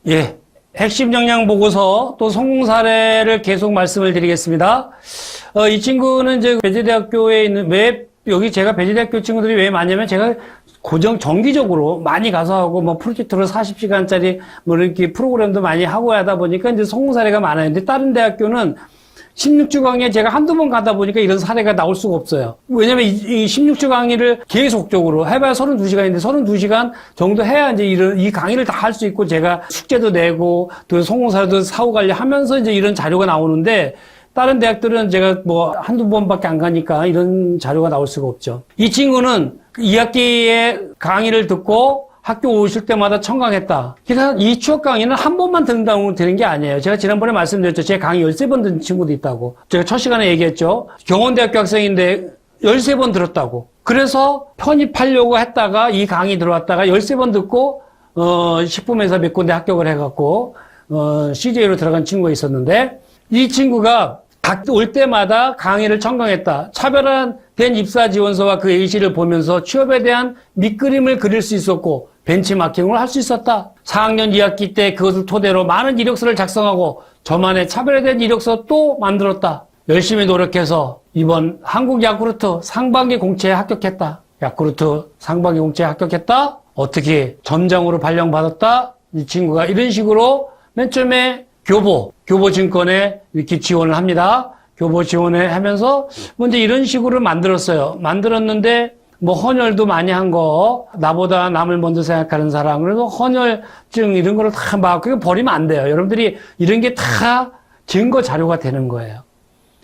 예, 핵심 역량 보고서 또 성공 사례를 계속 말씀을 드리겠습니다. 이 친구는 이제 배재대학교에 있는, 왜 여기 제가 배재대학교 친구들이 왜 많냐면 제가 정기적으로 많이 가서 하고 뭐 프로젝트로 40시간짜리 뭐 이렇게 프로그램도 많이 하고 하다 보니까 이제 성공 사례가 많아요. 근데 다른 대학교는 16주 강의에 제가 한두 번 가다 보니까 이런 사례가 나올 수가 없어요. 왜냐면 이 16주 강의를 계속적으로 해봐야 32시간인데 32시간 정도 해야 이제 이 강의를 다 할 수 있고 제가 숙제도 내고 또 성공사례도 사후 관리 하면서 이제 이런 자료가 나오는데 다른 대학들은 제가 뭐 한두 번밖에 안 가니까 이런 자료가 나올 수가 없죠. 이 친구는 2학기에 강의를 듣고 학교 오실 때마다 청강했다. 그러니까 이 추억 강의는 한 번만 듣는다고 되는 게 아니에요. 제가 지난번에 말씀드렸죠. 제 강의 13번 듣는 친구도 있다고. 제가 첫 시간에 얘기했죠. 경원대학교 학생인데 13번 들었다고. 그래서 편입하려고 했다가 이 강의 들어왔다가 13번 듣고 식품회사 몇 군데 합격을 해갖고 CJ로 들어간 친구가 있었는데 이 친구가 올 때마다 강의를 청강했다. 차별화된 입사 지원서와 그 예시를 보면서 취업에 대한 밑그림을 그릴 수 있었고 벤치마킹을 할 수 있었다. 4학년 2학기 때 그것을 토대로 많은 이력서를 작성하고 저만의 차별화된 이력서 또 만들었다. 열심히 노력해서 이번 한국 야쿠르트 상반기 공채에 합격했다. 야쿠르트 상반기 공채에 합격했다. 어떻게 점장으로 발령받았다. 이 친구가 이런 식으로 맨 처음에 교보증권에 이렇게 지원을 합니다. 교보 지원을 하면서 먼저 이런 식으로 만들었어요. 만들었는데 뭐 헌혈도 많이 한 거, 나보다 남을 먼저 생각하는 사람, 그래서 헌혈증 이런 거를 다 막 그거 버리면 안 돼요. 여러분들이 이런 게 다 증거 자료가 되는 거예요.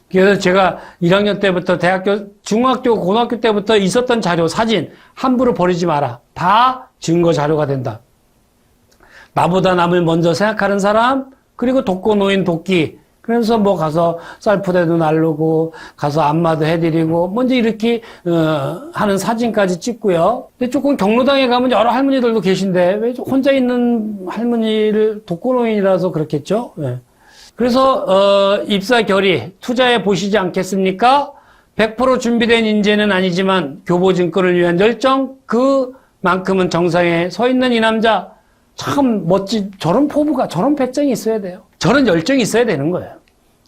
그래서 제가 1학년 때부터 중학교, 고등학교 때부터 있었던 자료, 사진 함부로 버리지 마라. 다 증거 자료가 된다. 나보다 남을 먼저 생각하는 사람, 그리고 독거노인 돕기. 그래서 뭐 가서 쌀포대도 나르고 가서 안마도 해드리고 먼저 이렇게 하는 사진까지 찍고요. 근데 조금 경로당에 가면 여러 할머니들도 계신데 왜 혼자 있는 할머니를 독거노인이라서 그렇겠죠. 네. 그래서 입사 결의 투자해 보시지 않겠습니까? 100% 준비된 인재는 아니지만 교보증권을 위한 열정 그만큼은 정상에 서 있는 이 남자. 참 저런 포부가, 저런 배짱이 있어야 돼요. 저런 열정이 있어야 되는 거예요.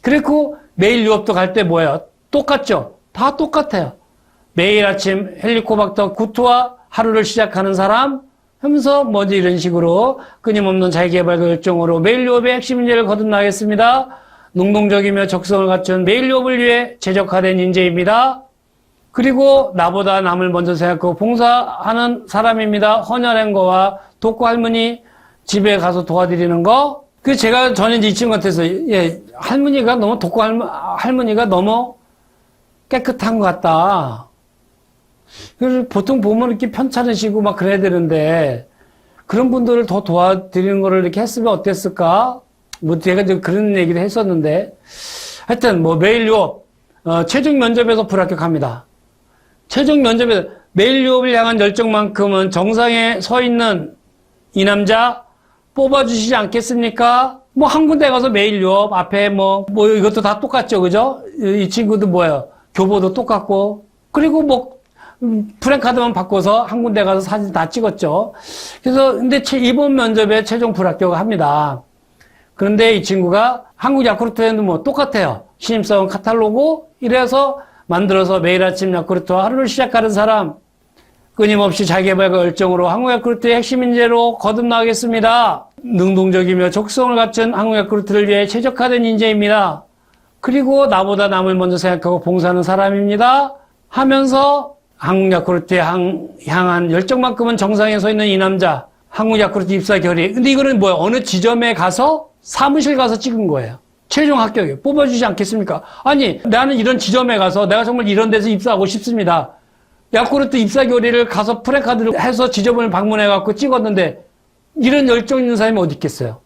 그리고 매일 유업도 갈 때 뭐예요? 똑같죠? 다 똑같아요. 매일 아침 헬리코박터 구토와 하루를 시작하는 사람 하면서 뭐지 이런 식으로 끊임없는 자기개발과 열정으로 매일 유업의 핵심 인재를 거듭나겠습니다. 능동적이며 적성을 갖춘 매일 유업을 위해 최적화된 인재입니다. 그리고 나보다 남을 먼저 생각하고 봉사하는 사람입니다. 헌혈한 거와 독거 할머니 집에 가서 도와드리는 거. 제가 전에 이 친구한테서, 할머니가 너무, 독거 할머니가 너무 깨끗한 것 같다. 그래서 보통 보면 이렇게 편찮으시고 막 그래야 되는데, 그런 분들을 더 도와드리는 거를 이렇게 했으면 어땠을까? 뭐 제가 그런 얘기를 했었는데, 하여튼 뭐 매일 유업, 최종 면접에서 불합격합니다. 최종 면접에서 매일 유업을 향한 열정만큼은 정상에 서 있는 이 남자 뽑아주시지 않겠습니까? 뭐 한 군데 가서 매일 유업 앞에 뭐 이것도 다 똑같죠, 그죠? 이 친구도 뭐예요? 교보도 똑같고 그리고 뭐 프랭카드만 바꿔서 한 군데 가서 사진 다 찍었죠. 그래서 근데 이번 면접에 최종 불합격을 합니다. 그런데 이 친구가 한국 야쿠르트에는 뭐 똑같아요. 신입사원 카탈로그 이래서 만들어서 매일 아침 야쿠르트와 하루를 시작하는 사람 끊임없이 자기개발과 열정으로 한국 야쿠르트의 핵심 인재로 거듭나겠습니다. 능동적이며 적성을 갖춘 한국 야쿠르트를 위해 최적화된 인재입니다. 그리고 나보다 남을 먼저 생각하고 봉사하는 사람입니다. 하면서 한국 야쿠르트에 향한 열정만큼은 정상에 서 있는 이 남자 한국 야쿠르트 입사 결의. 근데 이거는 뭐야? 어느 지점에 가서 사무실 가서 찍은 거예요. 최종 합격이에요. 뽑아주지 않겠습니까? 아니, 나는 이런 지점에 가서 내가 정말 이런 데서 입사하고 싶습니다. 야쿠르트 입사 결의를 가서 프레카드를 해서 지점을 방문해갖고 찍었는데 이런 열정 있는 사람이 어디 있겠어요?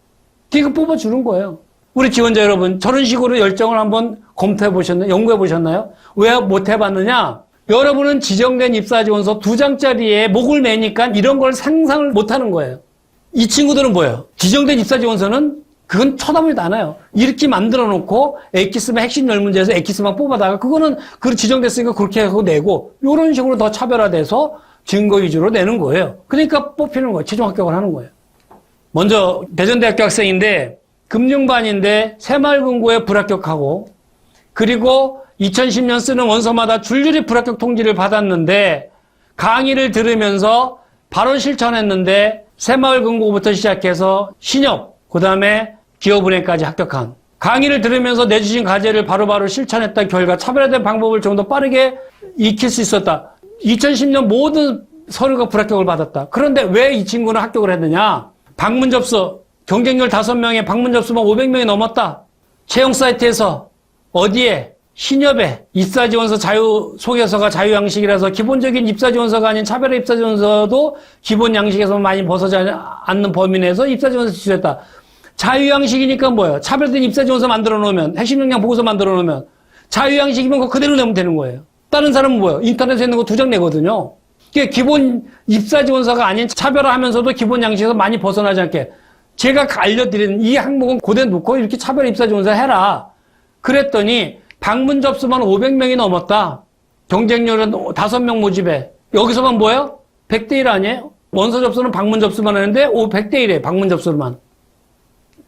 그거 뽑아주는 거예요. 우리 지원자 여러분, 저런 식으로 열정을 한번 검토해보셨나요? 연구해보셨나요? 왜 못해봤느냐? 여러분은 지정된 입사 지원서 2장짜리에 목을 매니까 이런 걸 상상을 못하는 거예요. 이 친구들은 뭐예요? 지정된 입사 지원서는 그건 쳐다보지도 않아요. 이렇게 만들어 놓고 엑기스만 핵심 10문제에서 엑기스만 뽑아다가 그거는 그 지정됐으니까 그렇게 하고 내고 이런 식으로 더 차별화돼서 증거 위주로 내는 거예요. 그러니까 뽑히는 거예요. 최종 합격을 하는 거예요. 먼저 대전대학교 학생인데 금융반인데 새마을금고에 불합격하고 그리고 2010년 쓰는 원서마다 줄줄이 불합격 통지를 받았는데 강의를 들으면서 바로 실천했는데 새마을금고부터 시작해서 신협, 그 다음에 기업은행까지 합격한 강의를 들으면서 내주신 과제를 바로바로 실천했던 결과 차별화된 방법을 좀 더 빠르게 익힐 수 있었다. 2010년 모든 서류가 불합격을 받았다. 그런데 왜 이 친구는 합격을 했느냐? 방문 접수, 경쟁률 5명에 방문 접수만 500명이 넘었다. 채용 사이트에서 어디에? 신협에 입사지원서 소개서가 자유양식이라서 기본적인 입사지원서가 아닌 차별화 입사지원서도 기본 양식에서 많이 벗어나지 않는 범위 내에서 입사지원서 지출했다. 자유양식이니까 뭐예요? 차별된 입사지원서 만들어 놓으면, 핵심 역량 보고서 만들어 놓으면, 자유양식이면 그거 그대로 내면 되는 거예요. 다른 사람은 뭐예요? 인터넷에 있는 거 2장 내거든요. 그게 기본 입사지원서가 아닌 차별화하면서도 기본 양식에서 많이 벗어나지 않게. 제가 알려드린 이 항목은 고대 놓고 이렇게 차별화 입사지원서 해라. 그랬더니, 방문 접수만 500명이 넘었다. 경쟁률은 5명 모집에. 여기서만 뭐예요? 100대 1 아니에요? 원서 접수는 방문 접수만 하는데 100대 1이에요. 방문 접수만.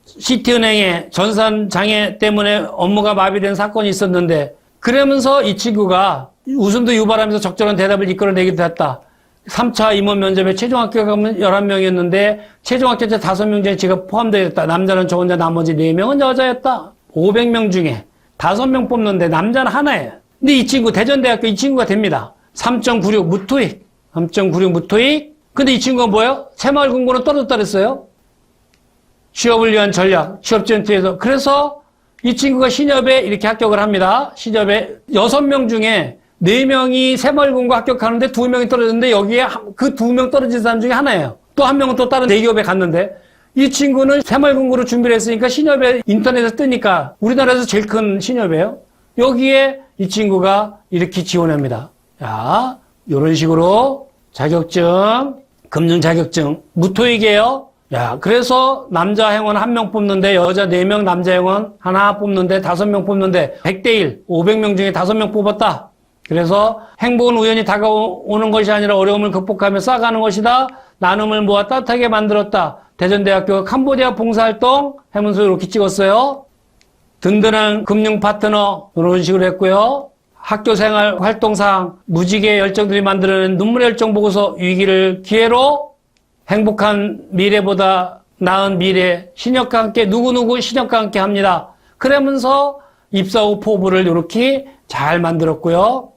시티은행에 전산 장애 때문에 업무가 마비된 사건이 있었는데 그러면서 이 친구가 웃음도 유발하면서 적절한 대답을 이끌어내기도 했다. 3차 임원 면접에 최종 합격하면 11명이었는데 최종 합격자 5명 중에 지가 포함되어 있다. 남자는 저 혼자 나머지 4명은 여자였다. 500명 중에 5명 뽑는데 남자는 하나예요. 근데 이 친구 대전대학교 이 친구가 됩니다. 3.96 무토익. 3.96 무토익. 근데 이 친구가 뭐예요? 새마을금고는 떨어졌다 그랬어요. 취업을 위한 전략, 취업지원팀에서. 그래서 이 친구가 신협에 이렇게 합격을 합니다. 신협에 6명 중에 4명이 새마을금고 합격하는데 2명이 떨어졌는데 여기에 그 2명 떨어진 사람 중에 하나예요. 또 한 명은 또 다른 대기업에 갔는데 이 친구는 새마을금고로 준비를 했으니까 신협에 인터넷에서 뜨니까 우리나라에서 제일 큰 신협이에요. 여기에 이 친구가 이렇게 지원합니다. 자, 이런 식으로 자격증, 금융 자격증, 무토익이에요. 야, 그래서 남자 행원 1명 뽑는데 여자 4명, 남자 행원 하나 뽑는데 5명 뽑는데 100대 1, 500명 중에 5명 뽑았다. 그래서 행복은 우연히 다가오는 것이 아니라 어려움을 극복하며 쌓아가는 것이다. 나눔을 모아 따뜻하게 만들었다. 대전대학교 캄보디아 봉사활동 해문서 이렇게 찍었어요. 든든한 금융 파트너 이런 식으로 했고요. 학교생활 활동상 무지개 열정들이 만들어낸 눈물의 열정 보고서 위기를 기회로 행복한 미래보다 나은 미래 신협과 함께 누구누구 신협과 함께 합니다. 그러면서 입사 후 포부를 이렇게 잘 만들었고요.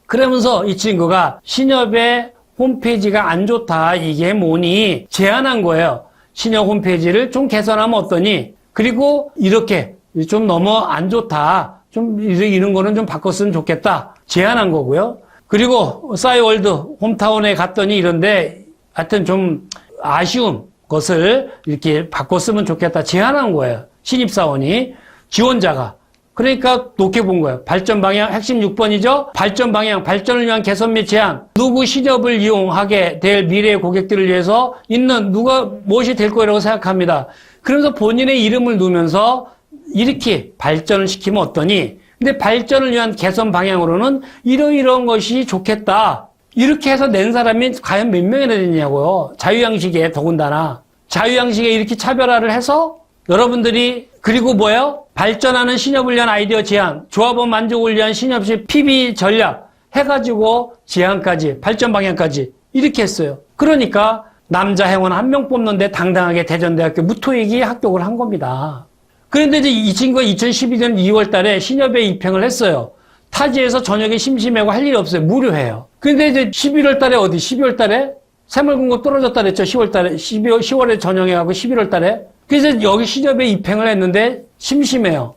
그러면서 이 친구가 신협의 홈페이지가 안 좋다. 이게 뭐니? 제안한 거예요. 신협 홈페이지를 좀 개선하면 어떠니? 그리고 이렇게 좀 너무 안 좋다. 좀 이런 거는 좀 바꿨으면 좋겠다. 제안한 거고요. 그리고 싸이월드 홈타운에 갔더니 이런데 하여튼 좀 아쉬운 것을 이렇게 바꿨으면 좋겠다. 제안한 거예요. 신입사원이. 지원자가. 그러니까 높게 본 거예요. 발전 방향, 핵심 6번이죠? 발전 방향, 발전을 위한 개선 및 제안. 누구 신협을 이용하게 될 미래의 고객들을 위해서 있는 누가 무엇이 될 거라고 생각합니다. 그러면서 본인의 이름을 넣으면서 이렇게 발전을 시키면 어떠니? 근데 발전을 위한 개선 방향으로는 이러이러한 것이 좋겠다. 이렇게 해서 낸 사람이 과연 몇 명이나 되냐고요. 자유양식에 더군다나. 자유양식에 이렇게 차별화를 해서 여러분들이 그리고 뭐예요? 발전하는 신협을 위한 아이디어 제안, 조합원 만족을 위한 신협식 PB 전략 해가지고 제안까지, 발전 방향까지 이렇게 했어요. 그러니까 남자 행원 1명 뽑는데 당당하게 대전대학교 무토익이 합격을 한 겁니다. 그런데 이제 이 친구가 2012년 2월 달에 신협에 입행을 했어요. 타지에서 저녁에 심심하고 할 일이 없어요. 무료해요. 근데 이제 11월 달에 12월 달에 새마을금고 떨어졌다 그랬죠. 10월 달에, 10월에 전형해가고 11월 달에. 그래서 여기 신협에 입행을 했는데 심심해요.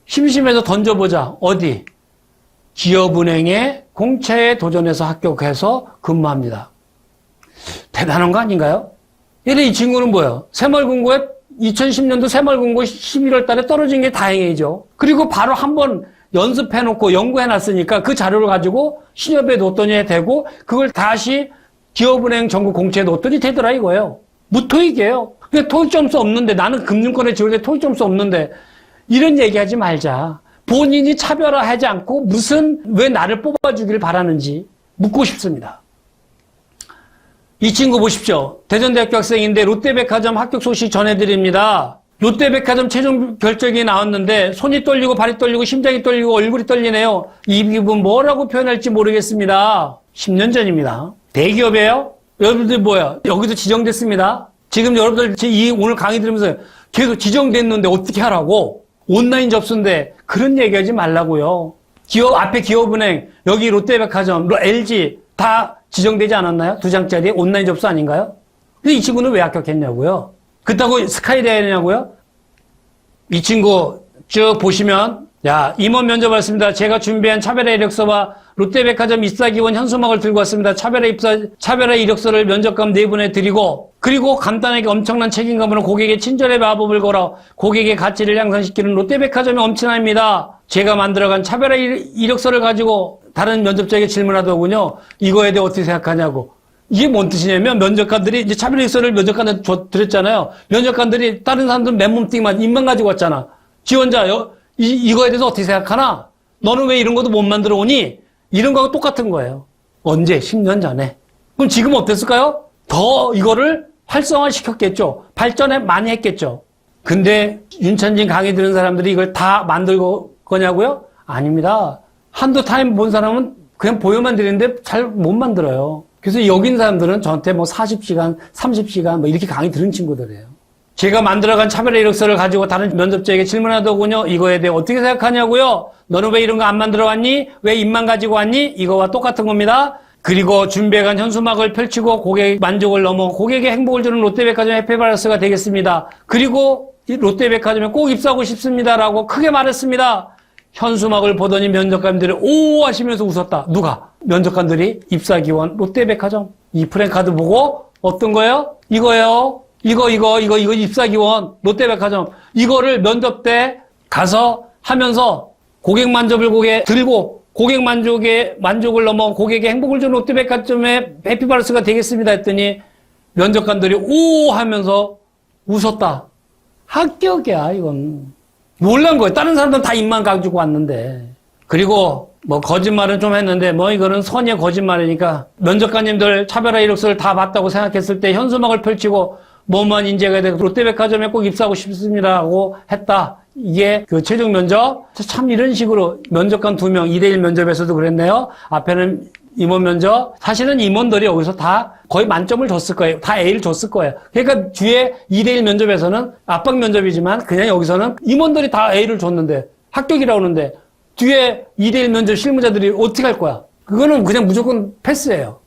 심심해서 던져보자. 어디? 기업은행에 공채에 도전해서 합격해서 근무합니다. 대단한 거 아닌가요? 근데 이 친구는 뭐예요? 새마을금고에 2010년도 새마을금고 11월 달에 떨어진 게 다행이죠. 그리고 바로 한번 연습해놓고 연구해놨으니까 그 자료를 가지고 신협에 놓더니 되고 그걸 다시 기업은행 전국 공채에 놓더니 되더라 이거예요. 무토익이에요. 근데 토익 점수 없는데 나는 금융권에 지원해 토익 점수 없는데 이런 얘기하지 말자. 본인이 차별화하지 않고 왜 나를 뽑아주길 바라는지 묻고 싶습니다. 이 친구 보십시오. 대전대학교 학생인데 롯데백화점 합격 소식 전해드립니다. 롯데백화점 최종 결정이 나왔는데 손이 떨리고 발이 떨리고 심장이 떨리고 얼굴이 떨리네요. 이 기분 뭐라고 표현할지 모르겠습니다. 10년 전입니다. 대기업이에요? 여러분들 뭐야? 여기도 지정됐습니다. 지금 여러분들 오늘 강의 들으면서 계속 지정됐는데 어떻게 하라고? 온라인 접수인데 그런 얘기하지 말라고요. 앞에 기업은행, 여기 롯데백화점, LG 다 지정되지 않았나요? 2장짜리 온라인 접수 아닌가요? 근데 이 친구는 왜 합격했냐고요? 그렇다고 스카이대냐고요? 이 친구 쭉 보시면 임원 면접 왔습니다. 제가 준비한 차별화 이력서와 롯데백화점 입사기원 현수막을 들고 왔습니다. 차별화 이력서를 면접관 4분에 드리고 그리고 간단하게 엄청난 책임감으로 고객의 친절의 마법을 걸어 고객의 가치를 향상시키는 롯데백화점의 엄친아입니다. 제가 만들어간 차별화 이력서를 가지고 다른 면접자에게 질문하더군요. 이거에 대해 어떻게 생각하냐고. 이게 뭔 뜻이냐면 면접관들이 이제 차별화 이력서를 면접관한테 드렸잖아요. 면접관들이 다른 사람들은 맨몸뚱이만 입만 가지고 왔잖아. 지원자 이거에 대해서 어떻게 생각하나? 너는 왜 이런 것도 못 만들어 오니? 이런 거하고 똑같은 거예요. 언제? 10년 전에. 그럼 지금 어땠을까요? 더 이거를 활성화시켰겠죠. 발전을 많이 했겠죠. 근데 윤찬진 강의 들은 사람들이 이걸 다 만들 거냐고요? 아닙니다. 한두 타임 본 사람은 그냥 보여만 드리는데 잘 못 만들어요. 그래서 여기 있는 사람들은 저한테 뭐 40시간, 30시간 뭐 이렇게 강의 들은 친구들이에요. 제가 만들어간 차별화 이력서를 가지고 다른 면접자에게 질문하더군요. 이거에 대해 어떻게 생각하냐고요? 너는 왜 이런 거 안 만들어 왔니? 왜 입만 가지고 왔니? 이거와 똑같은 겁니다. 그리고 준비해간 현수막을 펼치고 고객 만족을 넘어 고객의 행복을 주는 롯데백화점 해피바이러스가 되겠습니다. 그리고 이 롯데백화점에 꼭 입사하고 싶습니다라고 크게 말했습니다. 현수막을 보더니 면접관들이 오 하시면서 웃었다. 누가? 면접관들이 입사기원 롯데백화점 이 프랭카드 보고 어떤 거예요? 이거예요. 이거 입사기원 롯데백화점 이거를 면접 때 가서 하면서 고객 만족을 고개 들고 고객 만족을 넘어 고객의 행복을 주는 롯데백화점의 해피바이러스가 되겠습니다 했더니 면접관들이 오 하면서 웃었다. 합격이야 이건. 놀란 거예요. 다른 사람들은 다 입만 가지고 왔는데. 그리고 뭐 거짓말은 좀 했는데 뭐 이거는 선의의 거짓말이니까 면접관님들 차별화 이력서를 다 봤다고 생각했을 때 현수막을 펼치고 뭐만 인재가 되고 롯데백화점에 꼭 입사하고 싶습니다라고 했다. 이게 그 최종 면접. 참 이런 식으로 면접관 2명 2대1 면접에서도 그랬네요. 앞에는 임원 면접. 사실은 임원들이 여기서 다 거의 만점을 줬을 거예요. 다 A를 줬을 거예요. 그러니까 뒤에 2대1 면접에서는 압박 면접이지만 그냥 여기서는 임원들이 다 A를 줬는데 합격이라고 하는데 뒤에 2대1 면접 실무자들이 어떻게 할 거야? 그거는 그냥 무조건 패스예요.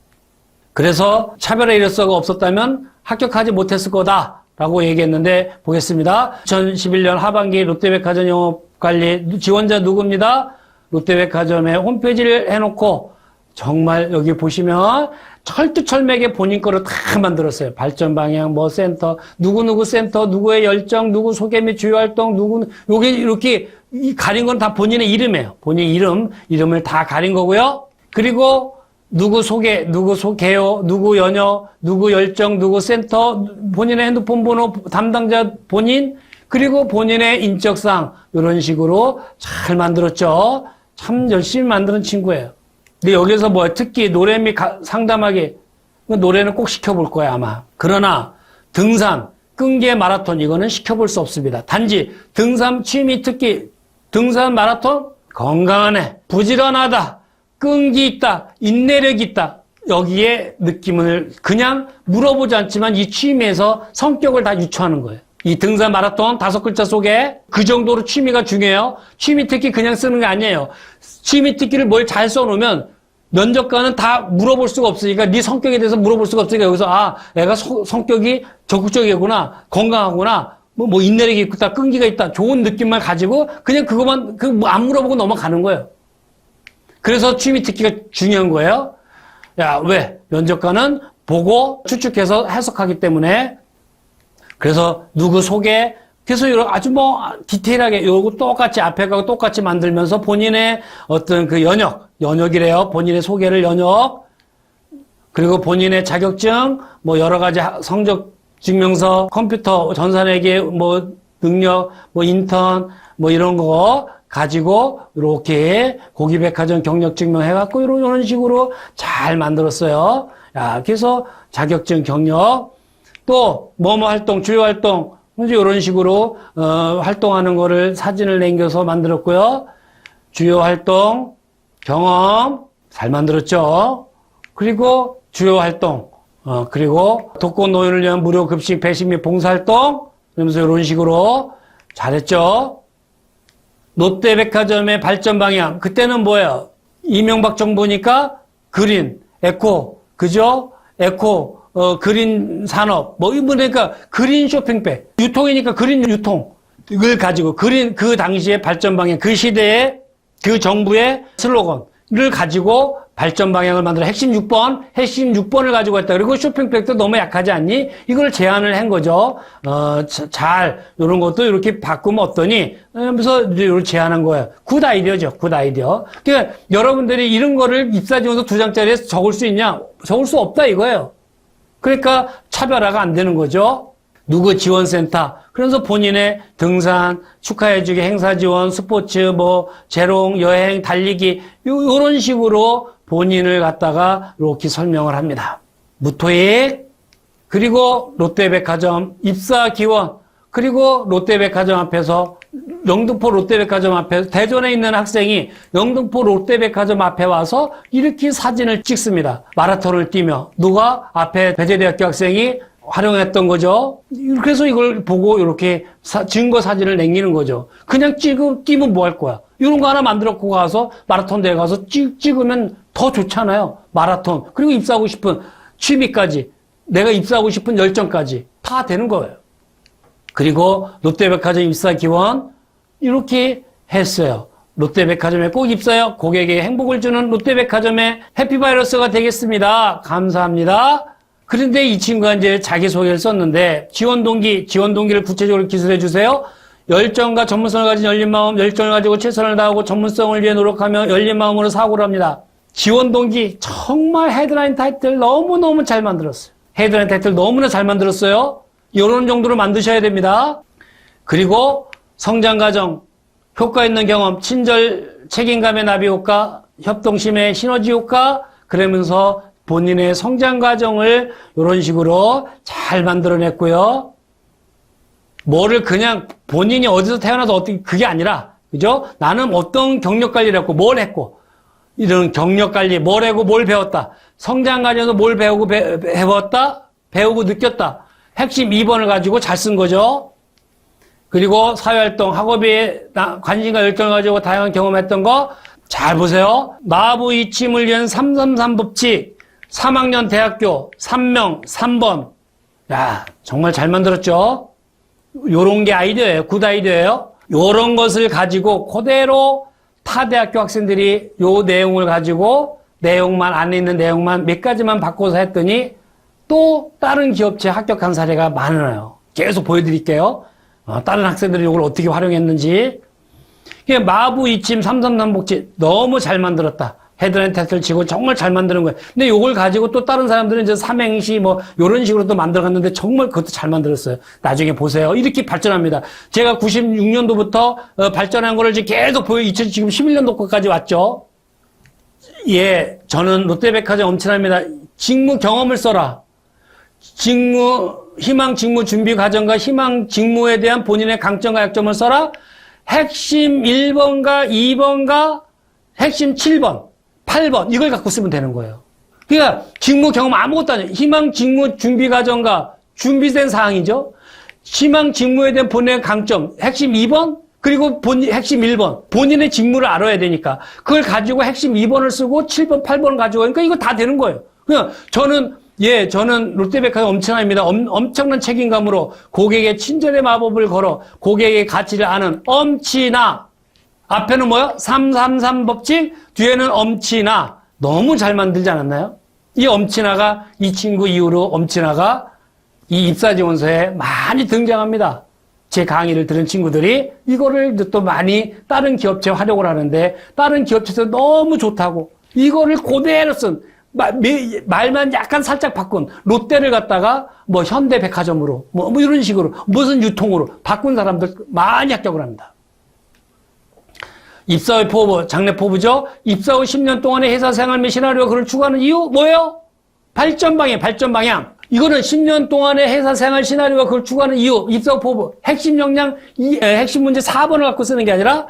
그래서 차별화 이력서가 없었다면 합격하지 못했을 거다라고 얘기했는데 보겠습니다. 2011년 하반기 롯데백화점 영업관리 지원자 누구입니다? 롯데백화점에 홈페이지를 해놓고 정말 여기 보시면 철두철미하게 본인 거를 다 만들었어요. 발전 방향, 뭐 센터, 누구누구 센터, 누구의 열정, 누구 소개 및 주요 활동, 요게 이렇게 가린 건 다 본인의 이름이에요. 본인 이름을 다 가린 거고요. 그리고 누구 소개, 누구 소개요, 누구 연여, 누구 열정, 누구 센터, 본인의 핸드폰 번호, 담당자 본인, 그리고 본인의 인적사항, 이런 식으로 잘 만들었죠. 참 열심히 만드는 친구예요. 근데 여기서 뭐 특히 노래 및 상담하기, 노래는 꼭 시켜볼 거야, 아마. 그러나 등산, 끈기의 마라톤, 이거는 시켜볼 수 없습니다. 단지 등산 취미 특기, 등산 마라톤, 건강하네, 부지런하다, 끈기 있다, 인내력 있다. 여기에 느낌을 그냥 물어보지 않지만 이 취미에서 성격을 다 유추하는 거예요. 이 등산 마라톤 5글자 속에 그 정도로 취미가 중요해요. 취미 특기 그냥 쓰는 게 아니에요. 취미 특기를 뭘 잘 써놓으면 면접관은 다 물어볼 수가 없으니까 네 성격에 대해서 물어볼 수가 없으니까 여기서 애가 성격이 적극적이구나, 건강하구나, 뭐 인내력이 있다, 끈기가 있다, 좋은 느낌만 가지고 그냥 그것만 안 물어보고 넘어가는 거예요. 그래서 취미 특기가 중요한 거예요. 왜? 면접관은 보고 추측해서 해석하기 때문에. 그래서 누구 소개, 그래서 아주 디테일하게 요거 똑같이 앞에 가고 똑같이 만들면서 본인의 어떤 그 연역이래요. 본인의 소개를 연역, 그리고 본인의 자격증, 뭐 여러 가지 성적 증명서, 컴퓨터, 전산회계, 뭐 능력, 뭐 인턴, 뭐 이런 거 가지고 이렇게 고기백화점 경력 증명해갖고 이런 식으로 잘 만들었어요. 야, 그래서 자격증, 경력, 또 뭐뭐 활동, 주요 활동, 이제 이런 식으로 활동하는 거를 사진을 남겨서 만들었고요. 주요 활동, 경험 잘 만들었죠. 그리고 주요 활동, 그리고 독거 노인을 위한 무료 급식 배식 및 봉사활동, 그러면서 이런 식으로 잘했죠. 롯데백화점의 발전 방향, 그때는 뭐예요? 이명박 정부니까 그린, 에코, 그죠? 에코, 그린 산업, 뭐, 그러니까 그린 쇼핑백, 유통이니까 그린 유통을 가지고, 그린, 그 당시의 발전 방향, 그 시대의 그 정부의 슬로건을 가지고 발전 방향을 만들어 핵심 6번을 가지고 했다. 그리고 쇼핑백도 너무 약하지 않니? 이걸 제안을 한 거죠. 이런 것도 이렇게 바꾸면 어떠니? 하면서 이렇게 제안한 거예요. 굿 아이디어죠. 굿 아이디어. 그러니까 여러분들이 이런 거를 입사지원서 2장짜리에 적을 수 있냐? 적을 수 없다 이거예요. 그러니까 차별화가 안 되는 거죠. 누구 지원센터. 그래서 본인의 등산, 축하해주기, 행사 지원, 스포츠, 뭐, 재롱, 여행, 달리기, 요런 식으로 본인을 갖다가 이렇게 설명을 합니다. 무토익, 그리고 롯데백화점 입사 기원, 그리고 롯데백화점 앞에서, 영등포 롯데백화점 앞에, 대전에 있는 학생이 영등포 롯데백화점 앞에 와서 이렇게 사진을 찍습니다. 마라톤을 뛰며. 누가? 앞에 배재대학교 학생이 활용했던 거죠. 그래서 이걸 보고 이렇게 증거 사진을 남기는 거죠. 그냥 뛰면 뭐 할 거야? 이런 거 하나 만들었고 가서 마라톤 대회 가서 찍으면 더 좋잖아요. 마라톤. 그리고 입사하고 싶은 취미까지, 내가 입사하고 싶은 열정까지 다 되는 거예요. 그리고 롯데백화점 입사 기원 이렇게 했어요. 롯데백화점에 꼭 입사요. 고객에게 행복을 주는 롯데백화점의 해피바이러스가 되겠습니다. 감사합니다. 그런데 이 친구가 이제 자기소개를 썼는데 지원 동기를 구체적으로 기술해 주세요. 열정과 전문성을 가진 열린 마음, 열정을 가지고 최선을 다하고 전문성을 위해 노력하며 열린 마음으로 사고를 합니다. 지원 동기 정말 헤드라인 타이틀 너무너무 잘 만들었어요. 헤드라인 타이틀 너무나 잘 만들었어요. 이런 정도로 만드셔야 됩니다. 그리고 성장 과정, 효과 있는 경험, 친절, 책임감의 나비 효과, 협동심의 시너지 효과, 그러면서 본인의 성장 과정을 이런 식으로 잘 만들어냈고요. 뭐를 그냥 본인이 어디서 태어나서 어떻게 그게 아니라, 그죠? 나는 어떤 경력 관리를 했고 뭘 했고 이런 경력 관리 뭘 하고 뭘 배웠다. 성장 과정에서 뭘 배우고 배웠다. 배우고 느꼈다. 핵심 2번을 가지고 잘 쓴 거죠. 그리고 사회활동, 학업에 관심과 열정을 가지고 다양한 경험했던 거 잘 보세요. 마부 이침을 위한 333 법칙 3학년 대학교 3명 3번. 야, 정말 잘 만들었죠? 요런 게 아이디어예요. 굿 아이디어예요. 요런 것을 가지고 그대로 타 대학교 학생들이 요 내용을 가지고 내용만 안에 있는 내용만 몇 가지만 바꿔서 했더니 또 다른 기업체에 합격한 사례가 많아요. 계속 보여드릴게요. 다른 학생들이 이걸 어떻게 활용했는지. 마부 이침 333 복지 너무 잘 만들었다. 헤드라인 타이틀 치고 정말 잘 만드는 거예요. 근데 이걸 가지고 또 다른 사람들은 이제 삼행시 뭐 이런 식으로 또 만들어갔는데 정말 그것도 잘 만들었어요. 나중에 보세요. 이렇게 발전합니다. 제가 96년도부터 발전한 거를 지금 계속 지금 11년도까지 왔죠. 예, 저는 롯데백화점 엄친합니다. 직무 경험을 써라. 희망 직무 준비 과정과 희망 직무에 대한 본인의 강점과 약점을 써라. 핵심 1번과 2번과 핵심 7번, 8번 이걸 갖고 쓰면 되는 거예요. 그러니까 직무 경험 아무것도 아니에요. 희망 직무 준비 과정과 준비된 사항이죠. 희망 직무에 대한 본인의 강점, 핵심 2번, 그리고 핵심 1번. 본인의 직무를 알아야 되니까. 그걸 가지고 핵심 2번을 쓰고 7번, 8번을 가지고 하니까 이거 다 되는 거예요. 그냥 저는 롯데백화점 엄청납니다. 엄청난 책임감으로 고객의 친절의 마법을 걸어 고객의 가치를 아는 엄친아. 앞에는 뭐야? 333 법칙, 뒤에는 엄친아. 너무 잘 만들지 않았나요? 이 엄친아가, 이 친구 이후로 엄친아가 이 입사지원서에 많이 등장합니다. 제 강의를 들은 친구들이 이거를 또 많이 다른 기업체에 활용을 하는데 다른 기업체에서 너무 좋다고 이거를 그대로 쓴 말만 약간 살짝 바꾼 롯데를 갖다가 뭐 현대백화점으로 뭐 이런 식으로 무슨 유통으로 바꾼 사람들 많이 합격을 합니다. 입사 후 포부, 장래 포부죠. 입사 후 10년 동안의 회사 생활 및 시나리오 그를 추구하는 이유 뭐예요? 발전 방향. 이거는 10년 동안의 회사 생활 시나리오가 그걸 추구하는 이유, 입사 포부, 핵심 역량, 핵심 문제 4번을 갖고 쓰는 게 아니라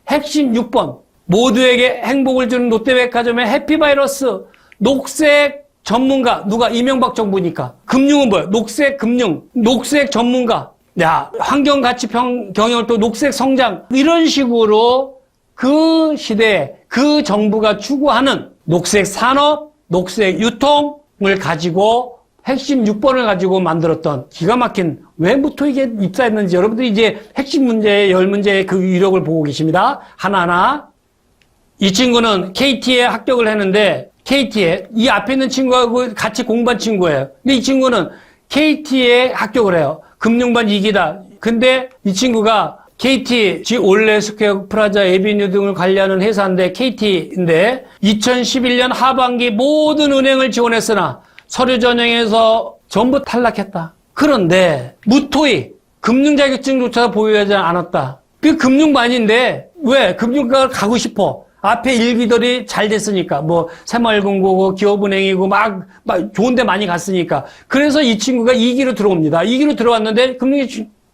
핵심 6번. 모두에게 행복을 주는 롯데백화점의 해피바이러스, 녹색 전문가, 누가? 이명박 정부니까. 금융은 뭐야? 녹색 금융, 녹색 전문가. 야, 환경가치 경영을 또 녹색 성장. 이런 식으로 그 시대에 그 정부가 추구하는 녹색 산업, 녹색 유통을 가지고 핵심 6번을 가지고 만들었던 기가 막힌 왜 무토익에 입사했는지 여러분들이 이제 핵심 문제, 10문제의 그 위력을 보고 계십니다. 하나하나. 이 친구는 KT에 합격을 했는데 KT에 이 앞에 있는 친구하고 같이 공부한 친구예요. 근데 이 친구는 KT에 합격을 해요. 금융반 2기다. 근데 이 친구가 KT, 올레 스퀘어 프라자 에비뉴 등을 관리하는 회사인데 KT인데 2011년 하반기 모든 은행을 지원했으나 서류 전형에서 전부 탈락했다. 그런데 무토익 금융 자격증조차 보유하지 않았다. 그 금융반인데 왜 금융과를 가고 싶어? 앞에 일기들이 잘 됐으니까 뭐 새마을금고고 기업은행이고 막 좋은 데 많이 갔으니까. 그래서 이 친구가 2기로 들어옵니다. 2기로 들어왔는데 금융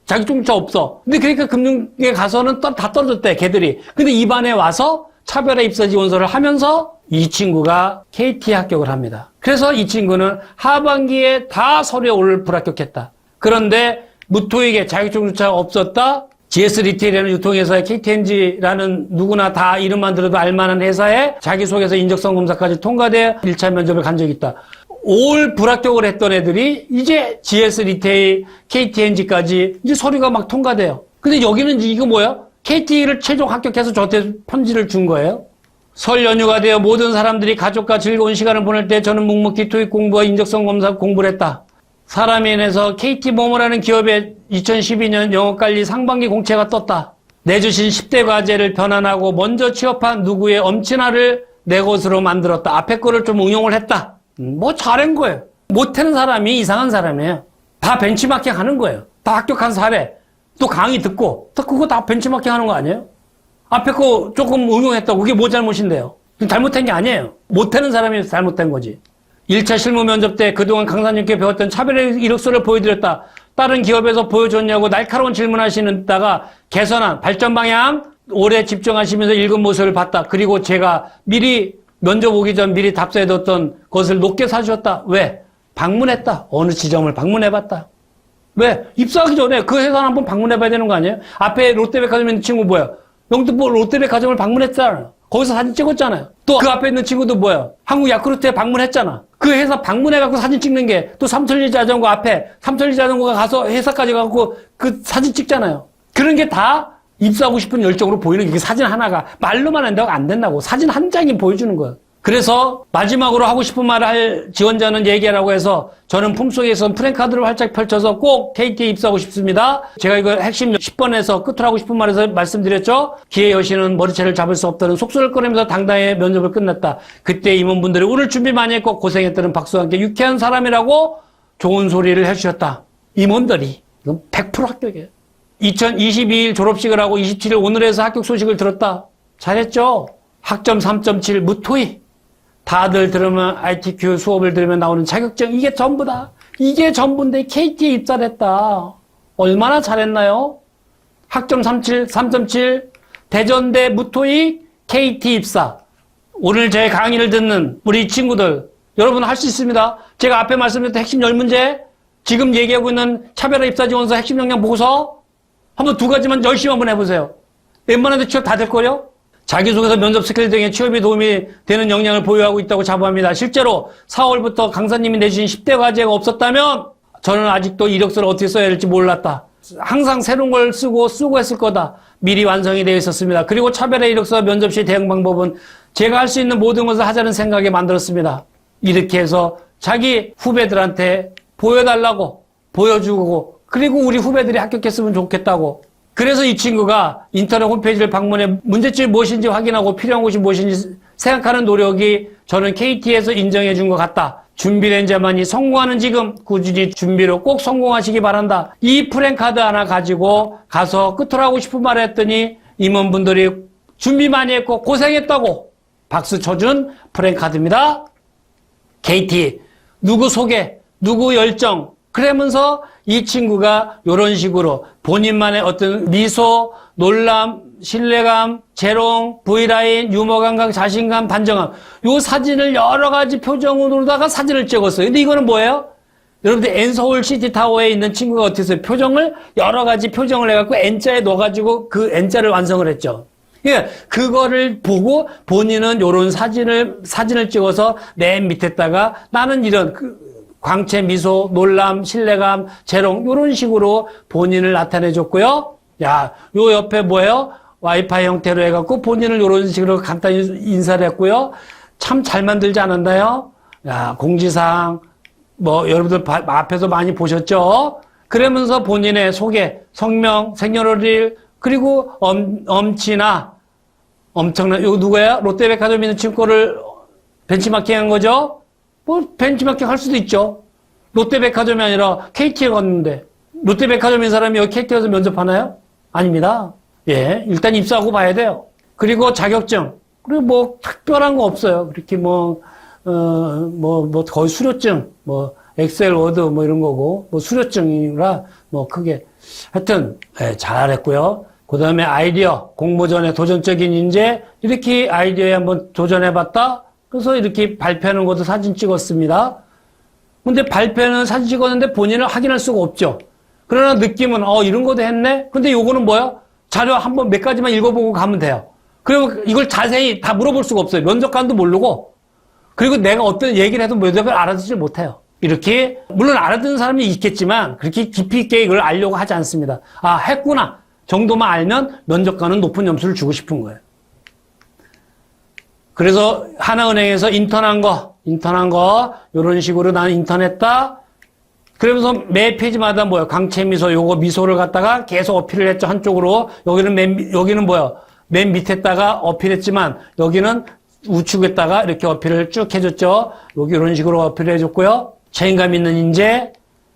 자격증조차 없어. 근데 그러니까 금융에 가서는 다 떨어졌대, 걔들이. 근데 이 반에 와서 차별화 입사 지원서를 하면서 이 친구가 KT에 합격을 합니다. 그래서 이 친구는 하반기에 다 서류에 올 불합격했다. 그런데 무토익에 자격증조차 없었다. GS 리테일이라는 유통회사의 KTNG라는 누구나 다 이름만 들어도 알만한 회사에 자기소개서 인적성 검사까지 통과돼 1차 면접을 간 적이 있다. 올 불합격을 했던 애들이 이제 GS 리테일, KTNG까지 이제 서류가 막 통과돼요. 근데 여기는 이거 뭐야? KT를 최종 합격해서 저한테 편지를 준 거예요. 설 연휴가 되어 모든 사람들이 가족과 즐거운 시간을 보낼 때 저는 묵묵히 토익 공부와 인적성 검사 공부를 했다. 사람에 인해서 KT모모라는 기업의 2012년 영업관리 상반기 공채가 떴다. 내주신 10대 과제를 변환하고 먼저 취업한 누구의 엄친아를 내 것으로 만들었다. 앞에 거를 좀 응용을 했다. 뭐 잘한 거예요. 못하는 사람이 이상한 사람이에요. 다 벤치마킹 하는 거예요. 다 합격한 사례. 또 강의 듣고. 또 그거 다 벤치마킹 하는 거 아니에요? 앞에 거 조금 응용했다고. 그게 뭐 잘못인데요? 잘못한 게 아니에요. 못하는 사람이 잘못된 거지. 1차 실무 면접 때 그동안 강사님께 배웠던 차별의 이력서를 보여드렸다. 다른 기업에서 보여줬냐고 날카로운 질문하시다가 개선한 발전 방향 오래 집중하시면서 읽은 모습을 봤다. 그리고 제가 미리 면접 오기 전 미리 답사해뒀던 것을 높게 사주었다. 왜? 방문했다. 어느 지점을 방문해봤다. 왜? 입사하기 전에 그 회사를 한번 방문해봐야 되는 거 아니에요? 앞에 롯데백화점에 있는 친구 뭐야? 영등포 롯데백화점을 방문했잖아. 거기서 사진 찍었잖아요. 또 그 앞에 있는 친구도 뭐야? 한국 야쿠르트에 방문했잖아. 그 회사 방문해갖고 사진 찍는 게 또 삼천리 자전거 앞에 삼천리 자전거가 가서 회사까지 가고 그 사진 찍잖아요. 그런 게 다 입사하고 싶은 열정으로 보이는 게 사진 하나가 말로만 한다고 안 된다고. 사진 한 장이 보여주는 거예요. 그래서 마지막으로 하고 싶은 말을 할 지원자는 얘기하라고 해서 저는 품속에서 프랭카드를 활짝 펼쳐서 꼭 KT에 입사하고 싶습니다. 제가 이거 핵심 10번에서 끝으로 하고 싶은 말에서 말씀드렸죠. 기회 여신은 머리채를 잡을 수 없다는 속설을 꺼내면서 당당히 면접을 끝냈다. 그때 임원분들이 오늘 준비 많이 했고 고생했다는 박수와 함께 유쾌한 사람이라고 좋은 소리를 해주셨다. 임원들이. 이건 100% 합격이에요. 2022일 졸업식을 하고 27일 오늘에서 합격 소식을 들었다. 잘했죠? 학점 3.7 무토익. 다들 들으면 ITQ 수업을 들으면 나오는 자격증 이게 전부다. 이게 전부인데 KT에 입사를 했다. 얼마나 잘했나요? 학점 3.7 대전대 무토익 KT 입사. 오늘 제 강의를 듣는 우리 친구들 여러분 할 수 있습니다. 제가 앞에 말씀드렸던 핵심 10문제 지금 얘기하고 있는 차별화 입사 지원서 핵심 역량 보고서 한번 두 가지만 열심히 한번 해보세요. 웬만한 데 취업 다 될걸요? 자기소개서 면접 스킬 등의 취업에 도움이 되는 역량을 보유하고 있다고 자부합니다. 실제로 4월부터 강사님이 내주신 10대 과제가 없었다면 저는 아직도 이력서를 어떻게 써야 할지 몰랐다. 항상 새로운 걸 쓰고 했을 거다. 미리 완성이 되어 있었습니다. 그리고 차별화 이력서 면접 시 대응 방법은 제가 할 수 있는 모든 것을 하자는 생각에 만들었습니다. 이렇게 해서 자기 후배들한테 보여달라고 보여주고 그리고 우리 후배들이 합격했으면 좋겠다고. 그래서 이 친구가 인터넷 홈페이지를 방문해 문제점이 무엇인지 확인하고 필요한 것이 무엇인지 생각하는 노력이 저는 KT에서 인정해 준 것 같다. 준비된 자만이 성공하는 지금 꾸준히 준비로 꼭 성공하시기 바란다. 이 프랭카드 하나 가지고 가서 끝으로 하고 싶은 말을 했더니 임원분들이 준비 많이 했고 고생했다고 박수 쳐준 프랭카드입니다. KT 누구 소개, 누구 열정. 그러면서 이 친구가 이런 식으로 본인만의 어떤 미소, 놀람, 신뢰감, 재롱, V라인, 유머 감각, 자신감, 반정감. 요 사진을 여러 가지 표정으로다가 사진을 찍었어요. 근데 이거는 뭐예요? 여러분들 N서울 시티타워에 있는 친구가 어떻게 했어요? 표정을 여러 가지 표정을 해갖고 N자에 넣어가지고 그 N자를 완성을 했죠. 예, 그거를 보고 본인은 요런 사진을 찍어서 맨 밑에다가 나는 이런 광채, 미소, 놀람, 신뢰감, 재롱 요런 식으로 본인을 나타내 줬고요. 야, 요 옆에 뭐예요? 와이파이 형태로 해갖고 본인을 요런 식으로 간단히 인사를 했고요. 참 잘 만들지 않았나요? 야, 공지사항 뭐 여러분들 앞에서 많이 보셨죠? 그러면서 본인의 소개, 성명, 생년월일 그리고 엄치나 엄청난 이거 누구야? 롯데백화점에 있는 친구를 벤치마킹한 거죠? 뭐 벤치마킹 할 수도 있죠. 롯데백화점이 아니라 KT에 갔는데 롯데백화점에 있는 사람이 여기 KT 가서 면접하나요? 아닙니다. 예, 일단 입사하고 봐야 돼요. 그리고 자격증 그리고 뭐 특별한 거 없어요. 그렇게 뭐 거의 수료증 엑셀, 워드 이런 거고 수료증이라 크게 하여튼 잘했고요. 그 다음에 아이디어, 공모전에 도전적인 인재 이렇게 아이디어에 한번 도전해봤다. 그래서 이렇게 발표하는 것도 사진 찍었습니다. 근데 발표는 사진 찍었는데 본인을 확인할 수가 없죠. 그러나 느낌은 이런 것도 했네. 근데 요거는 뭐야? 자료 한번 몇 가지만 읽어보고 가면 돼요. 그러면 이걸 자세히 다 물어볼 수가 없어요. 면접관도 모르고 그리고 내가 어떤 얘기를 해도 면접을 알아듣지 못해요. 이렇게 물론 알아듣는 사람이 있겠지만 그렇게 깊이 있게 이걸 알려고 하지 않습니다. 아, 했구나 정도만 알면 면접관은 높은 점수를 주고 싶은 거예요. 그래서 하나은행에서 인턴한 거 이런 식으로 나는 인턴했다. 그러면서 매 페이지마다 뭐야? 광채미소 요거 미소를 갖다가 계속 어필을 했죠. 한쪽으로 여기는 뭐야? 맨 밑에다가 어필했지만 여기는 우측에다가 이렇게 어필을 쭉 해줬죠. 여기 이런 식으로 어필을 해줬고요. 책임감 있는 인재,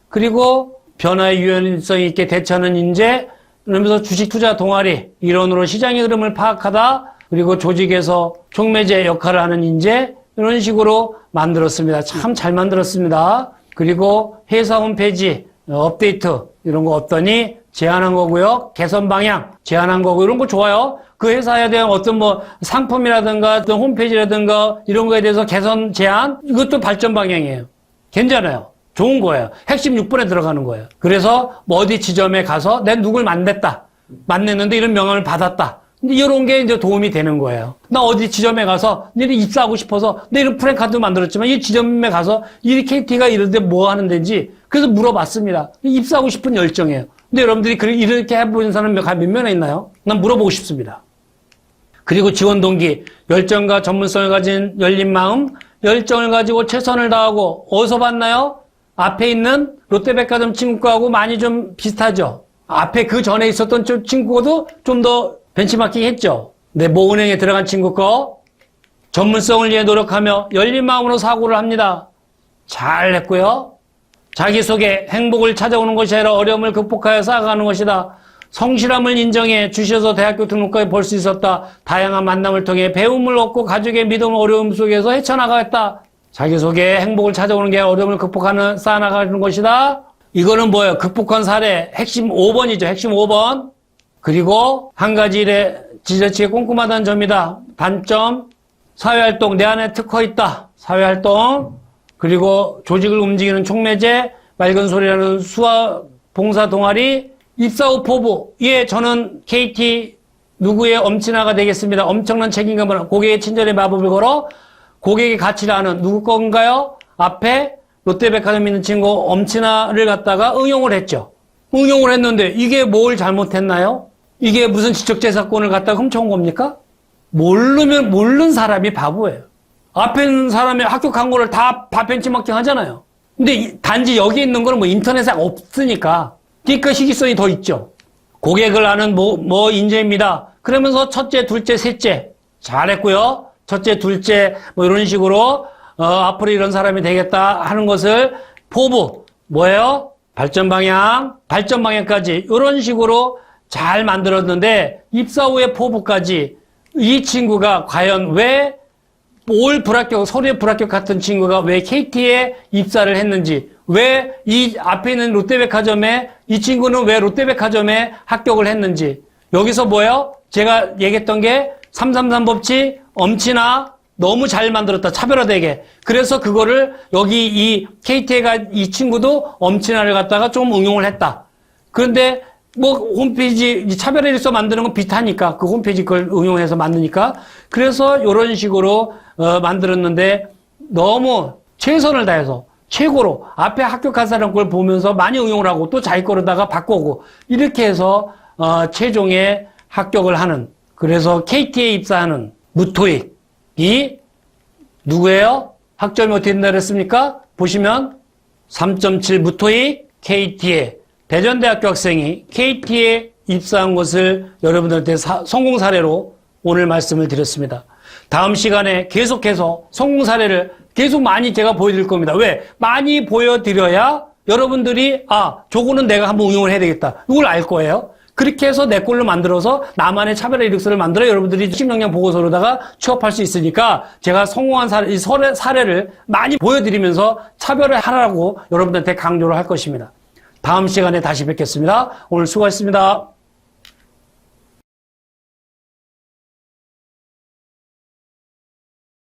그리고 변화에 유연성 있게 대처하는 인재, 그러면서 주식 투자 동아리, 이론으로 시장의 흐름을 파악하다, 그리고 조직에서 촉매제 역할을 하는 인재, 이런 식으로 만들었습니다. 참 잘 만들었습니다. 그리고 회사 홈페이지, 업데이트, 이런 거 어떠니? 제안한 거고요. 개선 방향, 제안한 거고, 이런 거 좋아요. 그 회사에 대한 어떤 상품이라든가 어떤 홈페이지라든가 이런 거에 대해서 개선 제안, 이것도 발전 방향이에요. 괜찮아요. 좋은 거예요. 핵심 6번에 들어가는 거예요. 그래서 어디 지점에 가서 내 누굴 만났는데 이런 명함을 받았다. 근데 이런 게 이제 도움이 되는 거예요. 나 어디 지점에 가서 너네 입사하고 싶어서 내 이런 프랜카드 만들었지만 이 지점에 가서 이 KT가 이런데 뭐 하는 데인지 그래서 물어봤습니다. 입사하고 싶은 열정이에요. 근데 여러분들이 이렇게 해보는 사람 몇 명이나 있나요? 난 물어보고 싶습니다. 그리고 지원 동기, 열정과 전문성을 가진 열린 마음, 열정을 가지고 최선을 다하고 어디서 봤나요? 앞에 있는 롯데백화점 친구하고 많이 좀 비슷하죠. 앞에 그 전에 있었던 친구도 좀 더 벤치마킹 했죠. 네, 모은행에 들어간 친구 거 전문성을 위해 노력하며 열린 마음으로 사고를 합니다. 잘 했고요. 자기소개, 행복을 찾아오는 것이 아니라 어려움을 극복하여 쌓아가는 것이다. 성실함을 인정해 주셔서 대학교 등록까지 볼 수 있었다. 다양한 만남을 통해 배움을 얻고 가족의 믿음, 어려움 속에서 헤쳐나가겠다. 자기소개, 행복을 찾아오는 게 어려움을 극복하는, 쌓아나가는 것이다. 이거는 뭐예요? 극복한 사례, 핵심 5번이죠. 핵심 5번. 그리고 한 가지 일에 지자체에 꼼꼼하다는 점이다. 단점, 사회활동, 내 안에 특허 있다. 사회활동. 그리고 조직을 움직이는 촉매제, 맑은 소리라는 수화 봉사 동아리, 입사 후 포부. 예, 저는 KT 누구의 엄친아가 되겠습니다. 엄청난 책임감을 고객의 친절의 마법을 걸어 고객의 가치를 아는 누구 건가요? 앞에 롯데백화점 있는 친구 엄친아를 갖다가 응용을 했죠. 응용을 했는데 이게 뭘 잘못했나요? 이게 무슨 지적재산권을 갖다가 훔쳐온 겁니까? 모르는 사람이 바보예요. 앞에 있는 사람이 학교 광고를 다 벤치마킹 하잖아요. 근데 단지 여기 있는 거는 인터넷에 없으니까. 그러니까 희귀성이 더 있죠. 고객을 아는 인재입니다. 그러면서 첫째, 둘째, 셋째. 잘했고요. 첫째, 둘째, 이런 식으로, 앞으로 이런 사람이 되겠다 하는 것을 포부. 뭐예요? 발전 방향까지. 이런 식으로 잘 만들었는데, 입사 후에 포부까지 이 친구가 과연 왜 올 불합격, 서류에 불합격 같은 친구가 왜 KT에 입사를 했는지, 왜 이 앞에 있는 롯데백화점에, 이 친구는 왜 롯데백화점에 합격을 했는지, 여기서 뭐예요? 제가 얘기했던 게 333 법칙, 엄친아, 너무 잘 만들었다. 차별화되게. 그래서 그거를 여기 이 KT가 이 친구도 엄친아를 갖다가 좀 응용을 했다. 그런데 뭐 홈페이지 차별화 일서 만드는 건 비슷하니까 그 홈페이지 그걸 응용해서 만드니까 그래서 이런 식으로 만들었는데 너무 최선을 다해서 최고로 앞에 합격한 사람 걸 보면서 많이 응용을 하고 또 자기 거로다가 바꾸고 이렇게 해서 최종에 합격을 하는 그래서 KT에 입사하는 무토익이 누구예요? 학점이 어떻게 된다 그랬습니까? 보시면 3.7 무토익 KT에 대전대학교 학생이 KT에 입사한 것을 여러분들한테 성공 사례로 오늘 말씀을 드렸습니다. 다음 시간에 계속해서 성공 사례를 계속 많이 제가 보여드릴 겁니다. 왜? 많이 보여드려야 여러분들이 저거는 내가 한번 응용을 해야 되겠다. 이걸 알 거예요. 그렇게 해서 내 걸로 만들어서 나만의 차별화 이력서를 만들어 여러분들이 취업역량 보고서로다가 취업할 수 있으니까 제가 성공한 사례를 많이 보여드리면서 차별을 하라고 여러분들한테 강조를 할 것입니다. 다음 시간에 다시 뵙겠습니다. 오늘 수고하셨습니다.